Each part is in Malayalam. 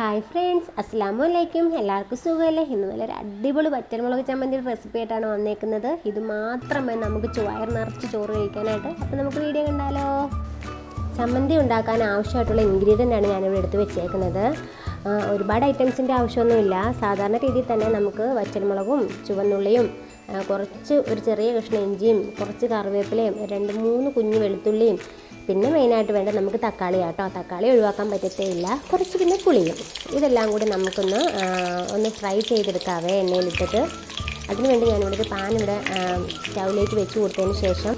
ഹായ് ഫ്രണ്ട്സ്, അസ്സലാമു അലൈക്കും. എല്ലാവർക്കും സുഖമല്ലേ? ഇന്ന് നല്ലൊരു അടിപൊളി വറ്റൽമുളക് ചമ്മന്തിയുടെ റെസിപ്പി ആയിട്ടാണ് വന്നേക്കുന്നത്. ഇത് മാത്രമേ നമുക്ക് വയർ നിറച്ച് ചോറ് കഴിക്കാനായിട്ട്. അപ്പോൾ നമുക്ക് വീഡിയോ കണ്ടാലോ? ചമ്മന്തി ഉണ്ടാക്കാൻ ആവശ്യമായിട്ടുള്ള ഇൻഗ്രീഡിയൻ്റ് ആണ് ഞാനിവിടെ എടുത്ത് വെച്ചേക്കുന്നത്. ഒരുപാട് ഐറ്റംസിൻ്റെ ആവശ്യമൊന്നുമില്ല. സാധാരണ രീതിയിൽ തന്നെ നമുക്ക് വറ്റൽമുളകും ചുവന്നുള്ളിയും കുറച്ച് ഒരു ചെറിയ കഷ്ണം ഇഞ്ചിയും കുറച്ച് കറിവേപ്പിലയും 2-3 കുഞ്ഞ് വെളുത്തുള്ളിയും പിന്നെ മെയിനായിട്ട് വേണ്ട നമുക്ക് തക്കാളി ആട്ടോ. തക്കാളി ഒഴിവാക്കാൻ പറ്റത്തേയില്ല. കുറച്ച് പിന്നെ പുളിയും. ഇതെല്ലാം കൂടി ഒന്ന് ഫ്രൈ ചെയ്തെടുക്കാവേ എണ്ണയിലിട്ടിട്ട്. അതിനുവേണ്ടി ഞാനിവിടെ ഒരു പാൻ സ്റ്റൗവിലേക്ക് വെച്ച് കൊടുത്തതിന് ശേഷം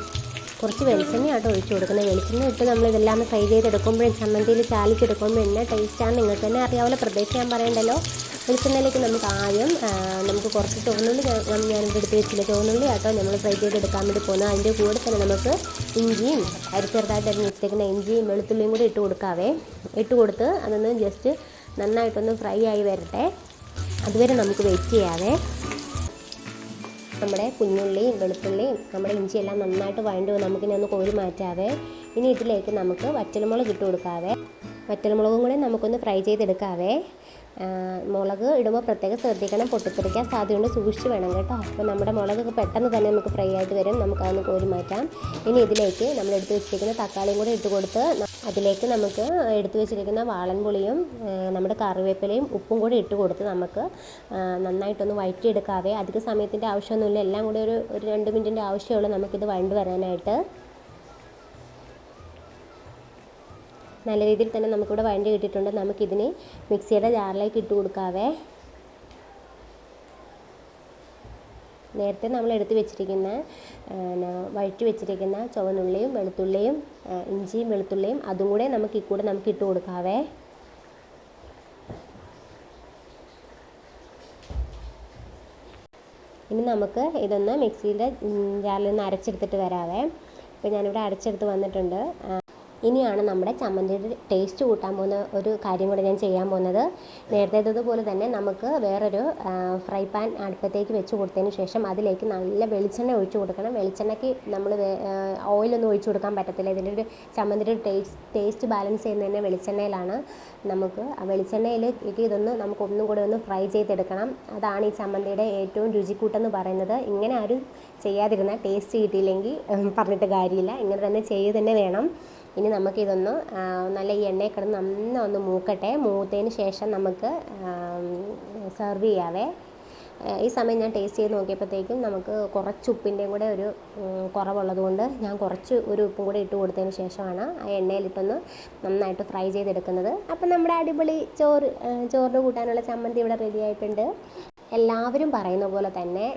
കുറച്ച് വെളിച്ചെണ്ണയാട്ടോ ഒഴിച്ച് കൊടുക്കുന്നത്. വെളിച്ചെണ്ണ ഇട്ട് നമ്മളിതെല്ലാം ഫ്രൈ ചെയ്തെടുക്കുമ്പോഴും ചമ്മന്തിയിൽ ചാലിച്ചെടുക്കുമ്പോൾ എന്നാ ടേസ്റ്റാണ് നിങ്ങൾക്ക് തന്നെ അറിയാവുന്ന പ്രത്യേകിച്ച് ഞാൻ പറയണ്ടല്ലോ. വെളിച്ചെണ്ണയിലേക്ക് നമുക്ക് കുറച്ച് ചുവന്നുള്ളി ഞാനിവിടെ എടുത്ത് വെച്ചില്ല. ചുവന്നുള്ളി ആട്ടോ നമ്മൾ ഫ്രൈ ചെയ്തെടുക്കാൻ വേണ്ടി പോകുന്നത്. അതിൻ്റെ കൂടെ തന്നെ നമുക്ക് ഇഞ്ചിയും ചെറുതായിട്ട് അരിഞ്ഞ് വെച്ചേക്കുന്ന ഇഞ്ചിയും വെളുത്തുള്ളിയും കൂടി ഇട്ട് കൊടുത്ത് അതൊന്ന് ജസ്റ്റ് നന്നായിട്ടൊന്ന് ഫ്രൈ ആയി വരട്ടെ. അതുവരെ നമുക്ക് വെയിറ്റ് ചെയ്യാവേ. നമ്മുടെ കുഞ്ഞുള്ളിയും വെളുത്തുള്ളിയും നമ്മുടെ ഇഞ്ചിയെല്ലാം നന്നായിട്ട് വഴണ്ട് നമുക്കിനി ഒന്ന് കോരി മാറ്റാവേ. ഇനി ഇതിലേക്ക് നമുക്ക് വറ്റൽമുളക് ഇട്ട് കൊടുക്കാവേ. വറ്റൽമുളകും കൂടെ നമുക്കൊന്ന് ഫ്രൈ ചെയ്തെടുക്കാവേ. മുളക് ഇടുമ്പോൾ പ്രത്യേകം ശ്രദ്ധിക്കണം, പൊട്ടിത്തെറിക്കാൻ സാധ്യതയുണ്ട്, സൂക്ഷിച്ച് വേണം കേട്ടോ. അപ്പോൾ നമ്മുടെ മുളകൊക്കെ പെട്ടെന്ന് തന്നെ നമുക്ക് ഫ്രൈ ആയിട്ട് വരും. നമുക്കതൊന്ന് കോരി മാറ്റാം. ഇനി ഇതിലേക്ക് നമ്മൾ എടുത്ത് വെച്ചിരിക്കുന്ന തക്കാളിയും കൂടെ ഇട്ട് കൊടുത്ത് അതിലേക്ക് നമുക്ക് എടുത്തു വെച്ചിരിക്കുന്ന വാളൻപുളിയും നമ്മുടെ കറിവേപ്പിലയും ഉപ്പും കൂടി ഇട്ട് കൊടുത്ത് നമുക്ക് നന്നായിട്ടൊന്ന് വഴറ്റിയെടുക്കാവേ. അധിക സമയത്തിൻ്റെ ആവശ്യമൊന്നുമില്ല. എല്ലാം കൂടി ഒരു 2 മിനിറ്റിൻ്റെ ആവശ്യമുള്ളൂ നമുക്കിത് വഴണ്ട് വരാനായിട്ട്. നല്ല രീതിയിൽ തന്നെ നമുക്കിവിടെ വഴണ്ടി കിട്ടിയിട്ടുണ്ട്. നമുക്കിതിന് മിക്സിയുടെ ജാറിലേക്ക് ഇട്ട് കൊടുക്കാവേ. നേരത്തെ നമ്മൾ എടുത്ത് വെച്ചിരിക്കുന്ന വഴറ്റി വെച്ചിരിക്കുന്ന ചുവന്നുള്ളിയും വെളുത്തുള്ളിയും ഇഞ്ചിയും വെളുത്തുള്ളിയും അതും കൂടെ നമുക്ക് ഇട്ട് കൊടുക്കാവേ. ഇനി നമുക്ക് ഇതൊന്ന് മിക്സിയുടെ ജാറിൽ നിന്ന് അരച്ചെടുത്തിട്ട് വരാവേ. ഇപ്പോൾ ഞാനിവിടെ അരച്ചെടുത്ത് വന്നിട്ടുണ്ട്. ഇനിയാണ് നമ്മുടെ ചമ്മന്തിയുടെ ടേസ്റ്റ് കൂട്ടാൻ പോകുന്ന ഒരു കാര്യം കൂടെ ഞാൻ ചെയ്യാൻ പോകുന്നത്. നേരത്തേതുപോലെ തന്നെ നമുക്ക് വേറൊരു ഫ്രൈ പാൻ അടുപ്പത്തേക്ക് വെച്ച് കൊടുത്തതിന് ശേഷം അതിലേക്ക് നല്ല വെളിച്ചെണ്ണ ഒഴിച്ച് കൊടുക്കണം. വെളിച്ചെണ്ണയ്ക്ക് നമ്മൾ ഓയിലൊന്നും ഒഴിച്ച് കൊടുക്കാൻ പറ്റത്തില്ല. ഇതിൻ്റെ ചമ്മന്തിയുടെ ടേസ്റ്റ് ബാലൻസ് ചെയ്യുന്നതന്നെ വെളിച്ചെണ്ണയിലാണ്. നമുക്ക് വെളിച്ചെണ്ണയിലേക്ക് നമുക്ക് ഒന്നും കൂടെ ഒന്ന് ഫ്രൈ ചെയ്തെടുക്കണം. അതാണ് ഈ ചമ്മന്തിയുടെ ഏറ്റവും രുചിക്കൂട്ടെന്ന് പറയുന്നത്. ഇങ്ങനെ ആരും ചെയ്യാതിരുന്നാൽ ടേസ്റ്റ് കിട്ടിയില്ലെങ്കിൽ പറഞ്ഞിട്ട് കാര്യമില്ല. ഇങ്ങനെ തന്നെ ചെയ്യുക തന്നെ വേണം. ഇനി നമുക്കിതൊന്ന് നല്ല ഈ എണ്ണയിൽ കിടന്ന് നന്നായി മൂക്കട്ടെ. മൂത്തതിന് ശേഷം നമുക്ക് സെർവ് ചെയ്യാവേ. ഈ സമയം ഞാൻ ടേസ്റ്റ് ചെയ്ത് നോക്കിയപ്പോഴത്തേക്കും നമുക്ക് കുറച്ച് ഉപ്പിൻ്റെയും കൂടെ ഒരു കുറവുള്ളത് കൊണ്ട് ഞാൻ കുറച്ച് ഒരു ഉപ്പും കൂടെ ഇട്ട് കൊടുത്തതിന് ശേഷമാണ് ആ എണ്ണയിലിട്ടൊന്ന് നന്നായിട്ട് ഫ്രൈ ചെയ്തെടുക്കുന്നത്. അപ്പം നമ്മുടെ അടിപൊളി ചോറിന് കൂട്ടാനുള്ള ചമ്മന്തി ഇവിടെ റെഡി ആയിട്ടുണ്ട്. എല്ലാവരും പറയുന്ന പോലെ തന്നെ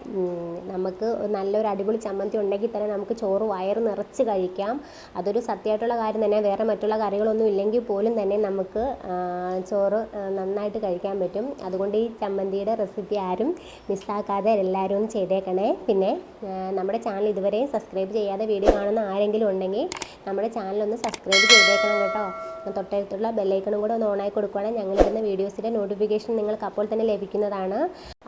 നമുക്ക് നല്ലൊരു അടിപൊളി ചമ്മന്തി ഉണ്ടെങ്കിൽ തന്നെ നമുക്ക് ചോറ് വയറ് നിറച്ച് കഴിക്കാം. അതൊരു സത്യമായിട്ടുള്ള കാര്യം തന്നെ. വേറെ മറ്റുള്ള കറികളൊന്നും ഇല്ലെങ്കിൽ പോലും തന്നെ നമുക്ക് ചോറ് നന്നായിട്ട് കഴിക്കാൻ പറ്റും. അതുകൊണ്ട് ഈ ചമ്മന്തിയുടെ റെസിപ്പി ആരും മിസ്സാക്കാതെ എല്ലാവരും ഒന്ന് ചെയ്തേക്കണേ. പിന്നെ നമ്മുടെ ചാനൽ ഇതുവരെയും സബ്സ്ക്രൈബ് ചെയ്യാതെ വീഡിയോ കാണുന്ന ആരെങ്കിലും ഉണ്ടെങ്കിൽ നമ്മുടെ ചാനലൊന്ന് സബ്സ്ക്രൈബ് ചെയ്തേക്കണം കേട്ടോ. തൊട്ടടുത്തുള്ള ബെല്ലൈക്കണും കൂടെ ഒന്ന് ഓണായി കൊടുക്കുകയാണെങ്കിൽ ഞങ്ങളിടുന്ന വീഡിയോസിൻ്റെ നോട്ടിഫിക്കേഷൻ നിങ്ങൾക്ക് അപ്പോൾ തന്നെ ലഭിക്കുന്നതാണ്.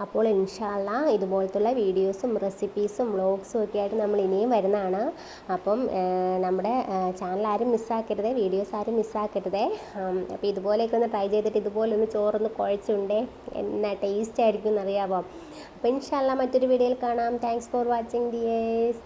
അപ്പോൾ ഇൻഷാ അല്ലാഹ് ഇതുപോലത്തുള്ള വീഡിയോസും റെസിപ്പീസും വ്ളോഗ്സും ഒക്കെ ആയിട്ട് നമ്മൾ ഇനിയും വരുന്നതാണ്. അപ്പം നമ്മുടെ ചാനൽ ആരും മിസ്സാക്കരുതേ, വീഡിയോസ് ആരും മിസ്സാക്കരുതേ. അപ്പോൾ ഇതുപോലെയൊക്കെ ഒന്ന് ട്രൈ ചെയ്തിട്ട് ഇതുപോലൊന്ന് ചോറൊന്ന് കുഴച്ചുണ്ടേ എന്നാ ടേസ്റ്റ് ആയിരിക്കും എന്നറിയാമോ. അപ്പോൾ ഇൻഷാ അല്ലാഹ് മറ്റൊരു വീഡിയോയിൽ കാണാം. Thanks for watching dears.